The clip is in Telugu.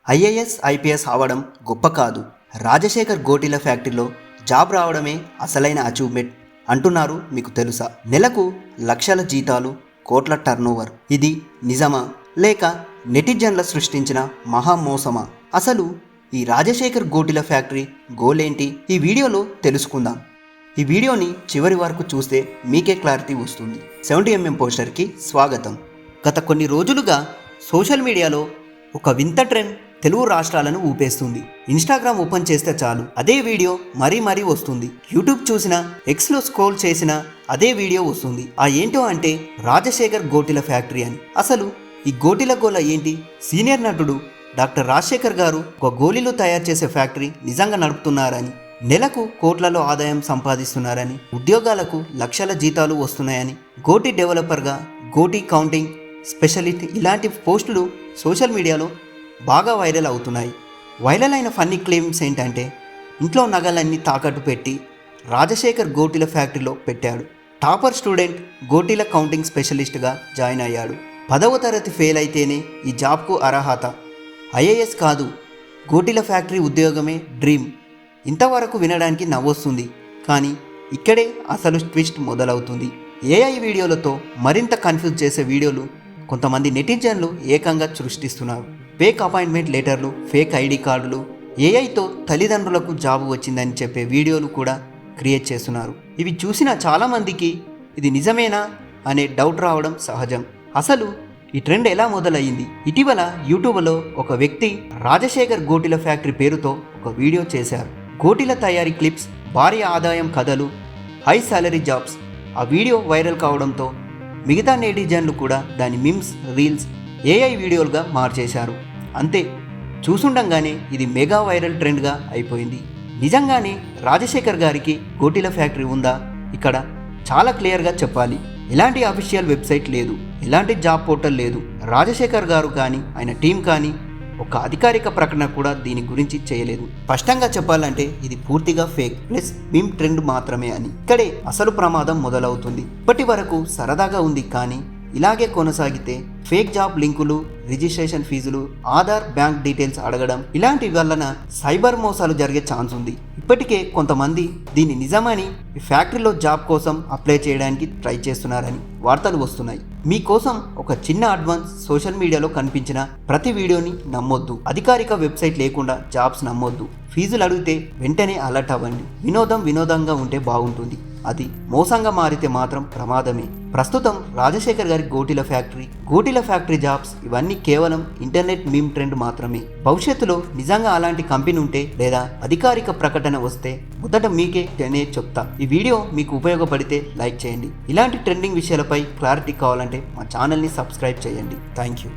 ఐఏఎస్ ఐపీఎస్ అవడం గొప్ప కాదు, రాజశేఖర్ గోటీల ఫ్యాక్టరీలో జాబ్ రావడమే అసలైన అచీవ్మెంట్ అంటున్నారు. మీకు తెలుసా? నెలకు లక్షల జీతాలు, కోట్ల టర్నోవర్. ఇది నిజమా లేక నెటిజన్ల సృష్టించిన మహామోసమా? అసలు ఈ రాజశేఖర్ గోటీల ఫ్యాక్టరీ గోల్ ఏంటి? ఈ వీడియోలో తెలుసుకుందాం. ఈ వీడియోని చివరి వరకు చూస్తే మీకే క్లారిటీ వస్తుంది. 70mm పోస్టర్కి స్వాగతం. గత కొన్ని రోజులుగా సోషల్ మీడియాలో ఒక వింత ట్రెండ్ తెలుగు రాష్ట్రాలను ఊపేస్తుంది. ఇన్స్టాగ్రామ్ ఓపెన్ చేస్తే చాలు అదే వీడియో మరీ వస్తుంది. యూట్యూబ్ చూసినా, ఎక్స్లో స్క్రోల్ చేసినా అదే వీడియో వస్తుంది. ఆ ఏంటో అంటే రాజశేఖర్ గోటీల ఫ్యాక్టరీ అని. అసలు ఈ గోటీల గోల ఏంటి? సీనియర్ నటుడు డాక్టర్ రాజశేఖర్ గారు ఒక గోళీలు తయారు చేసే ఫ్యాక్టరీ నిజంగా నడుపుతున్నారని, నెలకు కోట్లలో ఆదాయం సంపాదిస్తున్నారని, ఉద్యోగాలకు లక్షల జీతాలు వస్తున్నాయని, గోటీ డెవలపర్గా, గోటీ కౌంటింగ్ స్పెషలిస్ట్ ఇలాంటి పోస్టులు సోషల్ మీడియాలో బాగా వైరల్ అవుతున్నాయి. వైరల్ అయిన ఫన్నీ క్లెయిమ్స్ ఏంటంటే, ఇంట్లో నగలన్నీ తాకట్టు పెట్టి రాజశేఖర్ గోటీల ఫ్యాక్టరీలో పెట్టాడు. టాపర్ స్టూడెంట్ గోటీల కౌంటింగ్ స్పెషలిస్ట్గా జాయిన్ అయ్యాడు. 10వ తరగతి ఫెయిల్ అయితేనే ఈ జాబ్కు అర్హత. ఐఏఎస్ కాదు, గోటీల ఫ్యాక్టరీ ఉద్యోగమే డ్రీమ్. ఇంతవరకు వినడానికి నవ్వొస్తుంది, కానీ ఇక్కడే అసలు ట్విస్ట్ మొదలవుతుంది. ఏఐ వీడియోలతో మరింత కన్ఫ్యూజ్ చేసే వీడియోలు కొంతమంది నెటిజన్లు ఏకంగా సృష్టిస్తున్నారు. ఫేక్ అపాయింట్మెంట్ లెటర్లు, ఫేక్ ఐడి కార్డులు, ఏఐతో తల్లిదండ్రులకు జాబు వచ్చిందని చెప్పే వీడియోలు కూడా క్రియేట్ చేస్తున్నారు. ఇవి చూసిన చాలామందికి ఇది నిజమేనా అనే డౌట్ రావడం సహజం. అసలు ఈ ట్రెండ్ ఎలా మొదలయ్యింది? ఇటీవల యూట్యూబ్లో ఒక వ్యక్తి రాజశేఖర్ గోటీల ఫ్యాక్టరీ పేరుతో ఒక వీడియో చేశారు. గోటీల తయారీ క్లిప్స్, భారీ ఆదాయం కథలు, హై సాలరీ జాబ్స్. ఆ వీడియో వైరల్ కావడంతో మిగతా నెటిజన్లు కూడా దాని మిమ్స్, రీల్స్, ఏఐ వీడియోలుగా మార్చేశారు. అంతే, చూసుండంగానే ఇది మెగా వైరల్ ట్రెండ్గా అయిపోయింది. నిజంగానే రాజశేఖర్ గారికి గోటీల ఫ్యాక్టరీ ఉందా? ఇక్కడ చాలా క్లియర్గా చెప్పాలి. ఎలాంటి అఫీషియల్ వెబ్సైట్ లేదు, ఎలాంటి జాబ్ పోర్టల్ లేదు. రాజశేఖర్ గారు కానీ ఆయన టీం కానీ ఒక అధికారిక ప్రకటన కూడా దీని గురించి చేయలేదు. స్పష్టంగా చెప్పాలంటే ఇది పూర్తిగా ఫేక్ ప్లస్ మీమ్ ట్రెండ్ మాత్రమే అని. ఇక్కడే అసలు ప్రమాదం మొదలవుతుంది. ఇప్పటి వరకు సరదాగా ఉంది, కానీ ఇలాగే కొనసాగితే ఫేక్ జాబ్ లింకులు, రిజిస్ట్రేషన్ ఫీజులు, ఆధార్, బ్యాంక్ డీటెయిల్స్ అడగడం ఇలాంటి వలన సైబర్ మోసాలు జరిగే ఛాన్స్ ఉంది. ఇప్పటికే కొంతమంది దీన్ని నిజమని ఈ ఫ్యాక్టరీలో జాబ్ కోసం అప్లై చేయడానికి ట్రై చేస్తున్నారని వార్తలు వస్తున్నాయి. మీకోసం ఒక చిన్న అడ్వాన్స్: సోషల్ మీడియాలో కనిపించిన ప్రతి వీడియోని నమ్మొద్దు. అధికారిక వెబ్సైట్ లేకుండా జాబ్స్ నమ్మొద్దు. ఫీజులు అడిగితే వెంటనే అలర్ట్ అవ్వండి. వినోదంగా ఉంటే బాగుంటుంది, అది మోసంగా మారితే మాత్రం ప్రమాదమే. ప్రస్తుతం రాజశేఖర్ గారి గోటీల ఫ్యాక్టరీ జాబ్స్ ఇవన్నీ కేవలం ఇంటర్నెట్ మీమ్ ట్రెండ్ మాత్రమే. భవిష్యత్తులో నిజంగా అలాంటి కంపెనీ ఉంటే లేదా అధికారిక ప్రకటన వస్తే మొదట మీకే చెప్తా. ఈ వీడియో మీకు ఉపయోగపడితే లైక్ చేయండి. ఇలాంటి ట్రెండింగ్ విషయాలపై క్లారిటీ కావాలంటే మా ఛానల్ని సబ్స్క్రైబ్ చేయండి. Thank you.